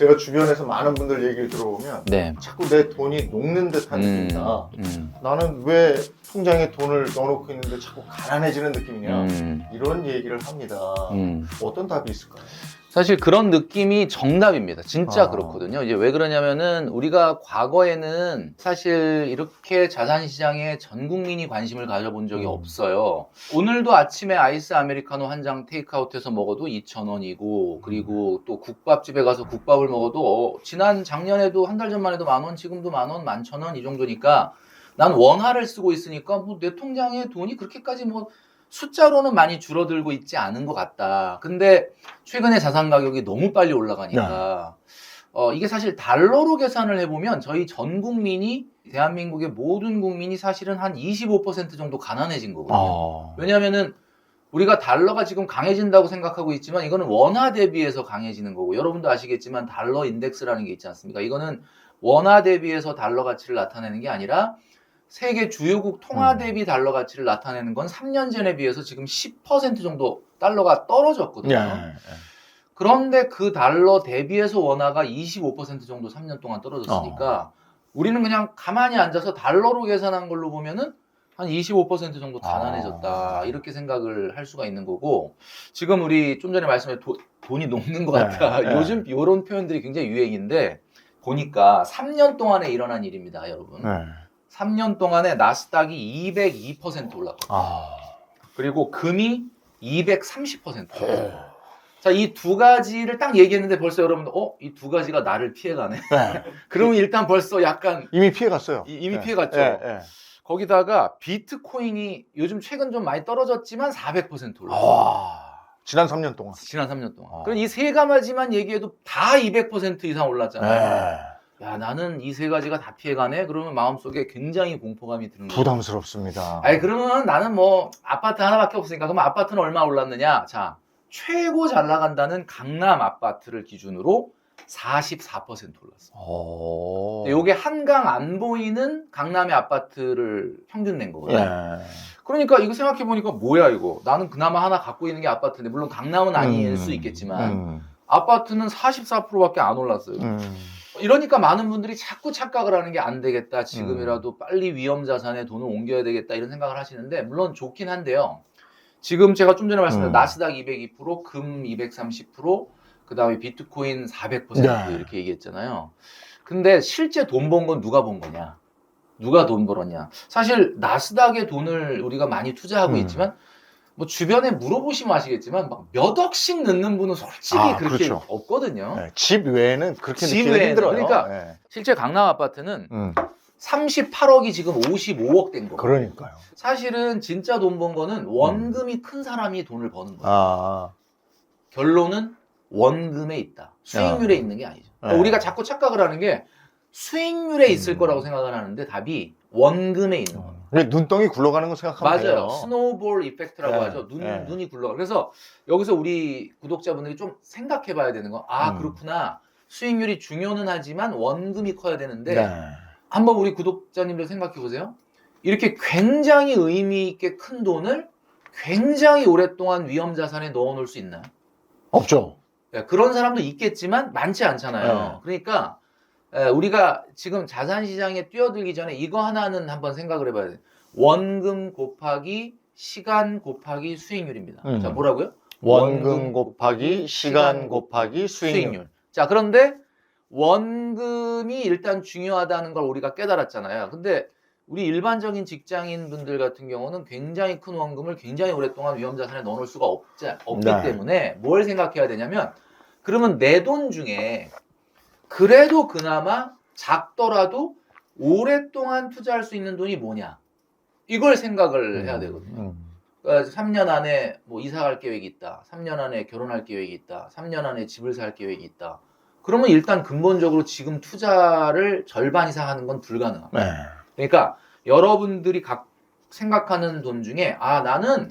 제가 주변에서 많은 분들 얘기를 들어보면 네. 자꾸 내 돈이 녹는 듯한 느낌이다. 나는 왜 통장에 돈을 넣어놓고 있는데 자꾸 가난해지는 느낌이냐. 이런 얘기를 합니다. 어떤 답이 있을까요? 사실 그런 느낌이 정답입니다. 진짜 아. 그렇거든요. 이제 왜 그러냐면은 우리가 과거에는 사실 이렇게 자산시장에 전 국민이 관심을 가져본 적이 없어요. 오늘도 아침에 아이스 아메리카노 한 장 테이크아웃해서 먹어도 2,000원이고, 그리고 또 국밥집에 가서 국밥을 먹어도 작년에도 한 달 전만 해도 10,000원, 지금도 10,000원, 11,000원 이 정도니까 난 원화를 쓰고 있으니까 뭐 내 통장에 돈이 그렇게까지 뭐 숫자로는 많이 줄어들고 있지 않은 것 같다. 근데 최근에 자산 가격이 너무 빨리 올라가니까 이게 사실 달러로 계산을 해보면 저희 전 국민이, 대한민국의 모든 국민이 사실은 한 25% 정도 가난해진 거거든요. 왜냐하면은 우리가 달러가 지금 강해진다고 생각하고 있지만 이거는 원화 대비해서 강해지는 거고, 여러분도 아시겠지만 달러 인덱스라는 게 있지 않습니까? 이거는 원화 대비해서 달러 가치를 나타내는 게 아니라 세계 주요국 통화 대비 달러 가치를 나타내는 건 3년 전에 비해서 지금 10% 정도 달러가 떨어졌거든요. 그런데 그 달러 대비해서 원화가 25% 정도 3년 동안 떨어졌으니까 우리는 그냥 가만히 앉아서 달러로 계산한 걸로 보면은 한 25% 정도 가난해졌다. 이렇게 생각을 할 수가 있는 거고, 지금 우리 좀 전에 말씀해 돈이 녹는 것 같다. 요즘 이런 표현들이 굉장히 유행인데, 보니까 3년 동안에 일어난 일입니다, 여러분. 3년 동안에 나스닥이 202% 올랐거든요. 그리고 금이 230% 올랐어요. 자, 이 두 가지를 딱 얘기했는데 벌써 여러분들, 이 두 가지가 나를 피해가네? 그러면 일단 벌써 약간 이미 피해갔어요. 이미 피해갔죠. 거기다가 비트코인이 요즘 최근 좀 많이 떨어졌지만 400% 올랐어요. 지난 3년 동안. 지난 3년 동안. 그럼 이 세 가지만 얘기해도 다 200% 이상 올랐잖아요. 야, 나는 이 세 가지가 다 피해가네? 그러면 마음속에 굉장히 공포감이 드는 거예요. 부담스럽습니다. 아니, 그러면 나는 뭐 아파트 하나밖에 없으니까, 그럼 아파트는 얼마 올랐느냐? 자, 최고 잘 나간다는 강남 아파트를 기준으로 44% 올랐어요. 요게 한강 안 보이는 강남의 아파트를 평균 낸 거거든요. 그러니까 이거 생각해 보니까 뭐야 이거. 나는 그나마 하나 갖고 있는 게 아파트인데, 물론 강남은 아닐 수 있겠지만 아파트는 44%밖에 안 올랐어요. 이러니까 많은 분들이 자꾸 착각을 하는 게 안 되겠다. 지금이라도 빨리 위험 자산에 돈을 옮겨야 되겠다. 이런 생각을 하시는데, 물론 좋긴 한데요. 지금 제가 좀 전에 말씀드린 나스닥 202%, 금 230%, 그 다음에 비트코인 400% 이렇게 얘기했잖아요. 근데 실제 돈 번 건 누가 번 거냐? 누가 돈 벌었냐? 사실 나스닥에 돈을 우리가 많이 투자하고 있지만, 뭐 주변에 물어보시면 아시겠지만 막 몇 억씩 넣는 분은 솔직히 그렇게 그렇죠. 없거든요. 집 외에는 그렇게 집 느끼기 외에는. 힘들어요. 그러니까 실제 강남 아파트는 38억이 지금 55억 된 거예요. 그러니까요. 사실은 진짜 돈 번 거는 원금이 큰 사람이 돈을 버는 거예요. 결론은 원금에 있다. 수익률에 있는 게 아니죠. 그러니까 우리가 자꾸 착각을 하는 게 수익률에 있을 거라고 생각을 하는데, 답이 원금에 있는 거예요. 눈덩이 굴러가는 거 생각하면 맞아요. 돼요. 스노우볼 이펙트라고 하죠. 눈이 굴러가. 그래서 여기서 우리 구독자분들이 좀 생각해 봐야 되는 건, 그렇구나. 수익률이 중요는 하지만 원금이 커야 되는데, 한번 우리 구독자님들 생각해 보세요. 이렇게 굉장히 의미 있게 큰 돈을 굉장히 오랫동안 위험 자산에 넣어 놓을 수 있나요? 없죠. 그런 사람도 있겠지만 많지 않잖아요. 그러니까 우리가 지금 자산시장에 뛰어들기 전에 이거 하나는 한번 생각을 해봐야 돼요. 원금 곱하기 시간 곱하기 수익률입니다. 자, 뭐라고요? 원금 곱하기 시간 곱하기 수익률. 자, 그런데 원금이 일단 중요하다는 걸 우리가 깨달았잖아요. 근데 우리 일반적인 직장인 분들 같은 경우는 굉장히 큰 원금을 굉장히 오랫동안 위험자산에 넣어놓을 수가 없기 때문에 뭘 생각해야 되냐면, 그러면 내 돈 중에 그래도 그나마 작더라도 오랫동안 투자할 수 있는 돈이 뭐냐, 이걸 생각을 해야 되거든요. 그러니까 3년 안에 뭐 이사 갈 계획이 있다, 3년 안에 결혼할 계획이 있다, 3년 안에 집을 살 계획이 있다. 그러면 일단 근본적으로 지금 투자를 절반 이상 하는 건 불가능합니다. 그러니까 여러분들이 생각하는 돈 중에, 나는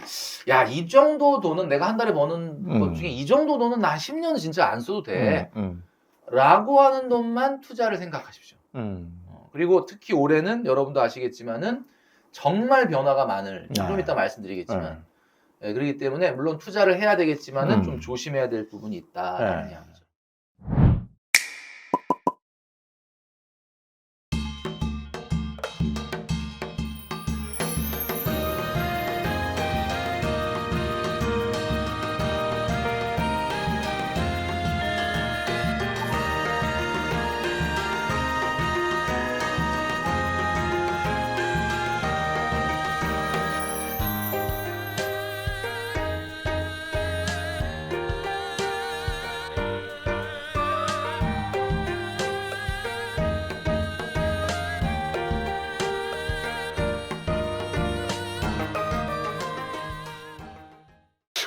이 정도 돈은 내가 한 달에 버는 것 중에 이 정도 돈은 나 10년은 진짜 안 써도 돼 라고 하는 돈만 투자를 생각하십시오. 그리고 특히 올해는 여러분도 아시겠지만은 정말 변화가 많을, 좀 이따 말씀드리겠지만, 그렇기 때문에 물론 투자를 해야 되겠지만은 좀 조심해야 될 부분이 있다라는 이야기죠.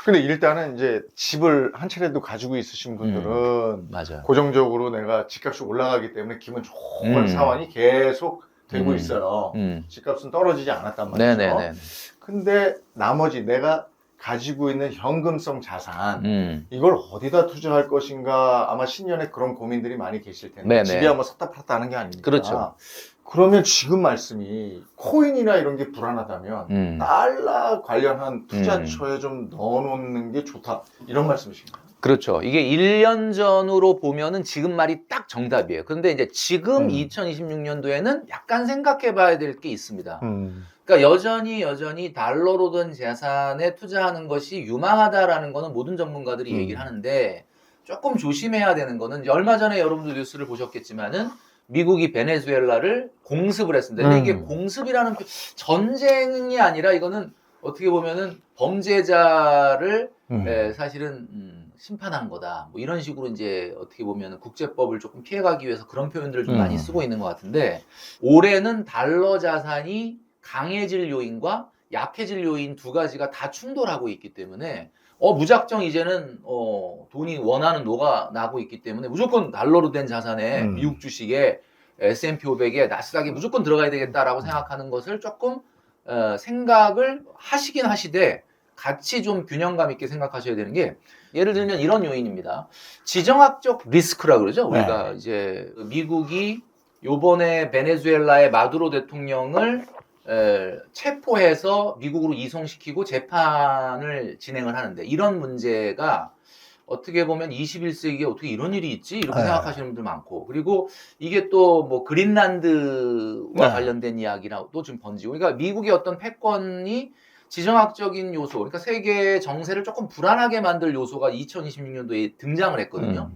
근데 일단은 이제 집을 한 채라도 가지고 있으신 분들은 맞아요. 고정적으로 내가 집값이 올라가기 때문에 기분 좋은 상황이 계속 되고 있어요. 집값은 떨어지지 않았단 말이죠. 네네네. 근데 나머지 내가 가지고 있는 현금성 자산 이걸 어디다 투자할 것인가 아마 신년에 그런 고민들이 많이 계실 텐데 네네. 집이 한번 샀다 팔았다 하는 게 아니니까 그렇죠. 그러면 지금 말씀이 코인이나 이런 게 불안하다면 달러 관련한 투자처에 좀 넣어놓는 게 좋다 이런 말씀이신가요? 그렇죠. 이게 1년 전으로 보면은 지금 말이 딱 정답이에요. 그런데 이제 지금 2026년도에는 약간 생각해 봐야 될 게 있습니다. 그러니까 여전히 달러로 된 자산에 투자하는 것이 유망하다라는 거는 모든 전문가들이 얘기를 하는데 조금 조심해야 되는 거는 이제 얼마 전에 여러분들 뉴스를 보셨겠지만은 미국이 베네수엘라를 공습을 했습니다. 근데 이게 공습이라는 전쟁이 아니라 이거는 어떻게 보면은 범죄자를 사실은 심판한 거다. 뭐 이런 식으로 이제 어떻게 보면 국제법을 조금 피해가기 위해서 그런 표현들을 좀 많이 쓰고 있는 것 같은데 올해는 달러 자산이 강해질 요인과 약해질 요인 두 가지가 다 충돌하고 있기 때문에 무작정 이제는 돈이 원하는 노가 나고 있기 때문에 무조건 달러로 된 자산에 미국 주식에 S&P 500에 나스닥에 무조건 들어가야 되겠다라고 생각하는 것을 조금 생각을 하시긴 하시되 같이 좀 균형감 있게 생각하셔야 되는 게 예를 들면 이런 요인입니다. 지정학적 리스크라 그러죠. 우리가 이제 미국이 요번에 베네수엘라의 마두로 대통령을 체포해서 미국으로 이송시키고 재판을 진행을 하는데 이런 문제가 어떻게 보면 21세기에 어떻게 이런 일이 있지? 이렇게 생각하시는 분들 많고 그리고 이게 또 뭐 그린란드와 관련된 이야기랑 또 좀 번지고 그러니까 미국의 어떤 패권이 지정학적인 요소 그러니까 세계 정세를 조금 불안하게 만들 요소가 2026년도에 등장을 했거든요.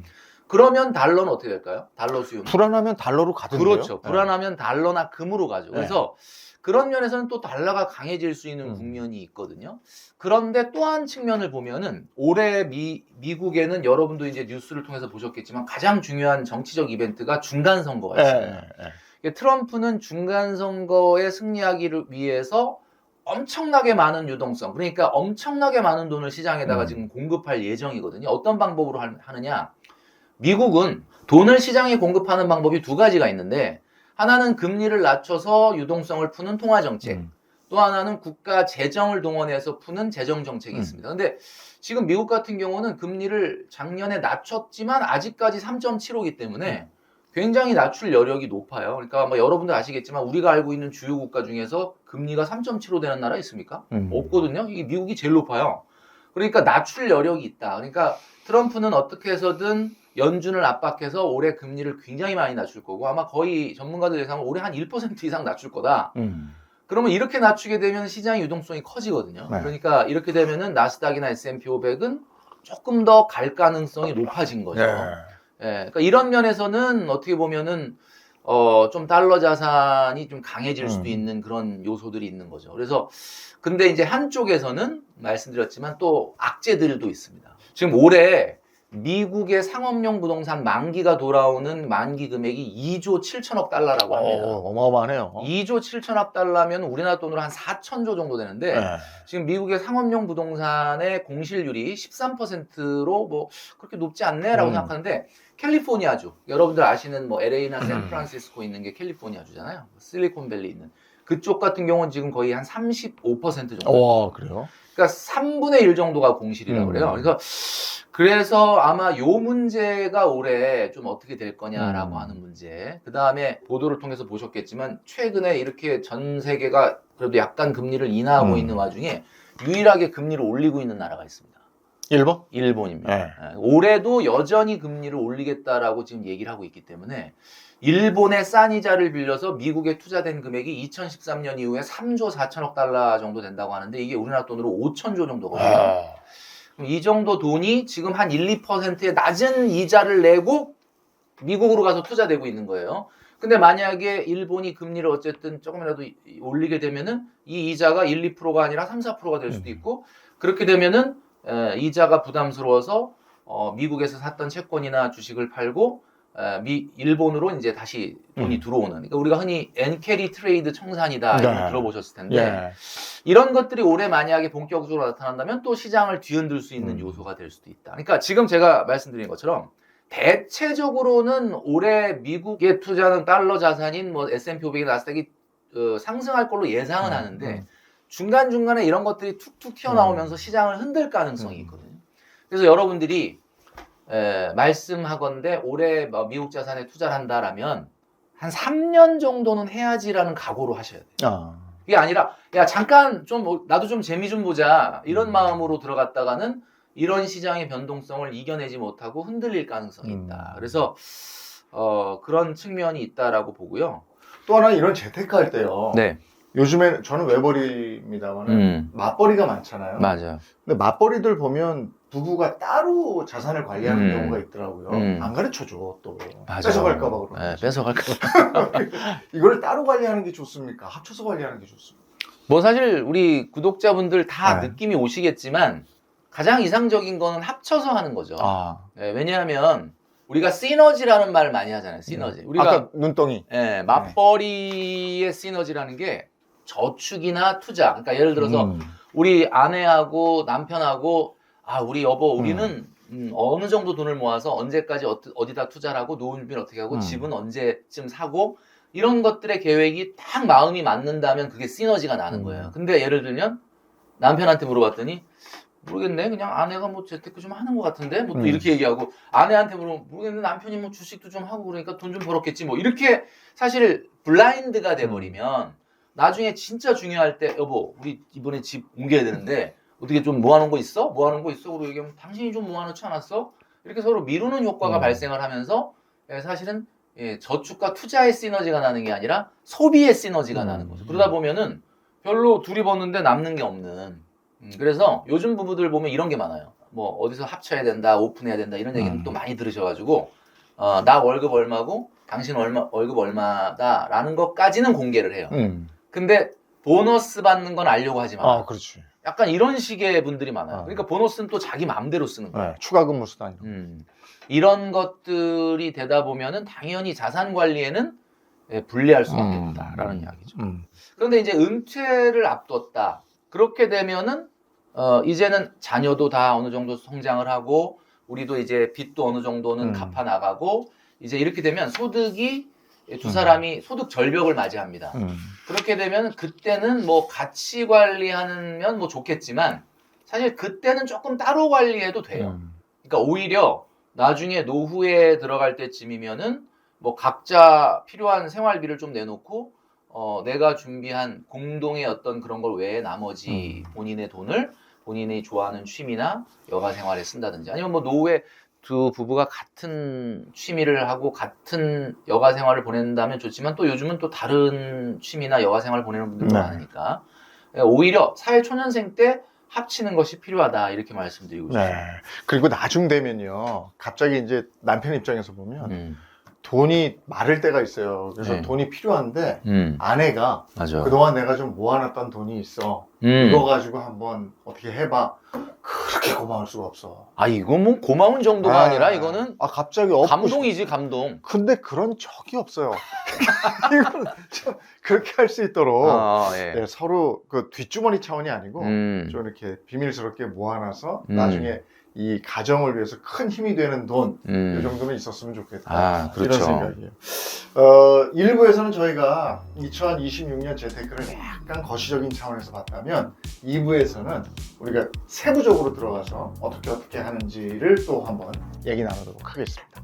그러면 달러는 어떻게 될까요? 달러 수요 불안하면 달러로 가던데요? 그렇죠. 불안하면 달러나 금으로 가죠. 그래서 그런 면에서는 또 달러가 강해질 수 있는 국면이 있거든요. 그런데 또 한 측면을 보면은 올해 미국에는 여러분도 이제 뉴스를 통해서 보셨겠지만 가장 중요한 정치적 이벤트가 중간 선거가 있습니다. 트럼프는 중간 선거에 승리하기를 위해서 엄청나게 많은 유동성, 그러니까 엄청나게 많은 돈을 시장에다가 지금 공급할 예정이거든요. 어떤 방법으로 하느냐? 미국은 돈을 시장에 공급하는 방법이 두 가지가 있는데 하나는 금리를 낮춰서 유동성을 푸는 통화정책, 또 하나는 국가 재정을 동원해서 푸는 재정정책이 있습니다. 근데 지금 미국 같은 경우는 금리를 작년에 낮췄지만 아직까지 3.75이기 때문에 굉장히 낮출 여력이 높아요. 그러니까 뭐 여러분들 아시겠지만 우리가 알고 있는 주요 국가 중에서 금리가 3.75 되는 나라 있습니까? 없거든요. 이게 미국이 제일 높아요. 그러니까 낮출 여력이 있다. 그러니까 트럼프는 어떻게 해서든 연준을 압박해서 올해 금리를 굉장히 많이 낮출 거고 아마 거의 전문가들 예상은 올해 한 1% 이상 낮출 거다. 그러면 이렇게 낮추게 되면 시장의 유동성이 커지거든요. 그러니까 이렇게 되면은 나스닥이나 S&P 500은 조금 더 갈 가능성이 높아진 거죠. 그러니까 이런 면에서는 어떻게 보면은 좀 달러 자산이 좀 강해질 수도 있는 그런 요소들이 있는 거죠. 그래서 근데 이제 한쪽에서는 말씀드렸지만 또 악재들도 있습니다. 지금 올해 미국의 상업용 부동산 만기가 돌아오는 만기 금액이 2조 7천억 달러라고 합니다. 어마어마하네요. 2조 7천억 달러면 우리나라 돈으로 한 4천조 정도 되는데 지금 미국의 상업용 부동산의 공실률이 13%로 뭐 그렇게 높지 않네라고 생각하는데 캘리포니아주, 여러분들 아시는 뭐 LA나 샌프란시스코 있는 게 캘리포니아주잖아요. 실리콘밸리 있는 그쪽 같은 경우는 지금 거의 한 35% 정도. 그래요? 그러니까 3분의 1 정도가 공실이라고 그래요. 그래서 아마 요 문제가 올해 좀 어떻게 될 거냐라고 하는 문제. 그 다음에 보도를 통해서 보셨겠지만 최근에 이렇게 전 세계가 그래도 약간 금리를 인하하고 있는 와중에 유일하게 금리를 올리고 있는 나라가 있습니다. 일본? 일본입니다. 올해도 여전히 금리를 올리겠다라고 지금 얘기를 하고 있기 때문에 일본의 싼 이자를 빌려서 미국에 투자된 금액이 2013년 이후에 3조 4천억 달러 정도 된다고 하는데 이게 우리나라 돈으로 5천조 정도거든요. 그럼 이 정도 돈이 지금 한 1, 2%의 낮은 이자를 내고 미국으로 가서 투자되고 있는 거예요. 근데 만약에 일본이 금리를 어쨌든 조금이라도 올리게 되면은 이 이자가 1, 2%가 아니라 3, 4%가 될 수도 있고 그렇게 되면은 이자가 부담스러워서 미국에서 샀던 채권이나 주식을 팔고 일본으로 이제 다시 돈이 들어오는. 그러니까 우리가 흔히 엔캐리 트레이드 청산이다 이런 거 들어보셨을 텐데 이런 것들이 올해 만약에 본격적으로 나타난다면 또 시장을 뒤흔들 수 있는 요소가 될 수도 있다. 그러니까 지금 제가 말씀드린 것처럼 대체적으로는 올해 미국에 투자하는 달러 자산인 뭐 S&P 500이 나스닥이 상승할 걸로 예상은 하는데 중간중간에 이런 것들이 툭툭 튀어나오면서 시장을 흔들 가능성이 있거든요. 그래서 여러분들이 말씀하건대 올해 미국 자산에 투자를 한다라면 한 3년 정도는 해야지라는 각오로 하셔야 돼요. 이게 아니라 야 잠깐 좀 나도 좀 재미 좀 보자 이런 마음으로 들어갔다가는 이런 시장의 변동성을 이겨내지 못하고 흔들릴 가능성이 있다. 그래서 그런 측면이 있다라고 보고요. 또 하나 이런 재테크 할 때요. 네. 요즘에 저는 외벌이입니다만 맞벌이가 많잖아요. 맞아요. 근데 맞벌이들 보면 부부가 따로 자산을 관리하는 경우가 있더라고요. 안 가르쳐줘 또. 맞아요. 뺏어갈까 봐 그러고. 네, 뺏어갈까 봐. 이걸 따로 관리하는 게 좋습니까? 합쳐서 관리하는 게 좋습니까? 뭐 사실 우리 구독자분들 다 네. 느낌이 오시겠지만 가장 이상적인 거는 합쳐서 하는 거죠. 네, 왜냐하면 우리가 시너지라는 말을 많이 하잖아요. 시너지. 우리가 아까 눈덩이. 맞벌이의 시너지라는 게 저축이나 투자. 그러니까 예를 들어서 우리 아내하고 남편하고 우리 여보 우리는 어느 정도 돈을 모아서 언제까지 어디다 투자를 하고 노후준비는 어떻게 하고 집은 언제쯤 사고 이런 것들의 계획이 딱 마음이 맞는다면 그게 시너지가 나는 거예요. 근데 예를 들면 남편한테 물어봤더니 모르겠네. 그냥 아내가 뭐 재테크 좀 하는 것 같은데 뭐 또 이렇게 얘기하고 아내한테 물어보면 모르겠네. 남편이 뭐 주식도 좀 하고 그러니까 돈 좀 벌었겠지 뭐 이렇게 사실 블라인드가 돼버리면 나중에 진짜 중요할 때 여보 우리 이번에 집 옮겨야 되는데 어떻게 좀 모아놓은 거 있어? 모아놓은 거 있어? 그러고 얘기하면 당신이 좀 모아놓지 않았어? 이렇게 서로 미루는 효과가 발생을 하면서 사실은 저축과 투자의 시너지가 나는 게 아니라 소비의 시너지가 나는 거죠. 그러다 보면은 별로 둘이 버는데 남는 게 없는. 그래서 요즘 부부들 보면 이런 게 많아요. 뭐 어디서 합쳐야 된다, 오픈해야 된다 이런 얘기는 또 많이 들으셔가지고 나 월급 얼마고 당신 월급 얼마다라는 것까지는 공개를 해요. 근데 보너스 받는 건 알려고 하지 마. 그렇지. 약간 이런 식의 분들이 많아요. 그러니까 보너스는 또 자기 마음대로 쓰는 거예요. 추가 근무 수단. 이런 것들이 되다 보면은 당연히 자산 관리에는 불리할 수밖에 없다라는 이야기죠. 그런데 이제 은퇴를 앞뒀다. 그렇게 되면은 이제는 자녀도 다 어느 정도 성장을 하고 우리도 이제 빚도 어느 정도는 갚아 나가고 이제 이렇게 되면 소득이 두 사람이 소득 절벽을 맞이합니다. 그렇게 되면 그때는 뭐 같이 관리하면 뭐 좋겠지만 사실 그때는 조금 따로 관리해도 돼요. 그러니까 오히려 나중에 노후에 들어갈 때쯤이면은 뭐 각자 필요한 생활비를 좀 내놓고 내가 준비한 공동의 어떤 그런 걸 외에 나머지 본인의 돈을 본인이 좋아하는 취미나 여가 생활에 쓴다든지 아니면 뭐 노후에 두 부부가 같은 취미를 하고 같은 여가 생활을 보낸다면 좋지만 또 요즘은 또 다른 취미나 여가 생활을 보내는 분들도 많으니까 오히려 사회초년생 때 합치는 것이 필요하다 이렇게 말씀드리고 싶습니다. 그리고 나중 되면요 갑자기 이제 남편 입장에서 보면 돈이 마를 때가 있어요. 그래서 돈이 필요한데 아내가 맞아. 그동안 내가 좀 모아놨던 돈이 있어. 이거 가지고 한번 어떻게 해봐. 그렇게 고마울 수가 없어. 이건 뭐 고마운 정도가 아니라 이거는 갑자기 감동이지 감동. 근데 그런 적이 없어요. 이건 좀 그렇게 할 수 있도록 서로 그 뒷주머니 차원이 아니고 좀 이렇게 비밀스럽게 모아놔서 나중에 이 가정을 위해서 큰 힘이 되는 돈, 이 정도는 있었으면 좋겠다. 그렇죠. 이런 생각이에요. 1부에서는 저희가 2026년 재테크를 약간 거시적인 차원에서 봤다면 2부에서는 우리가 세부적으로 들어가서 어떻게 하는지를 또 한번 얘기 나누도록 하겠습니다.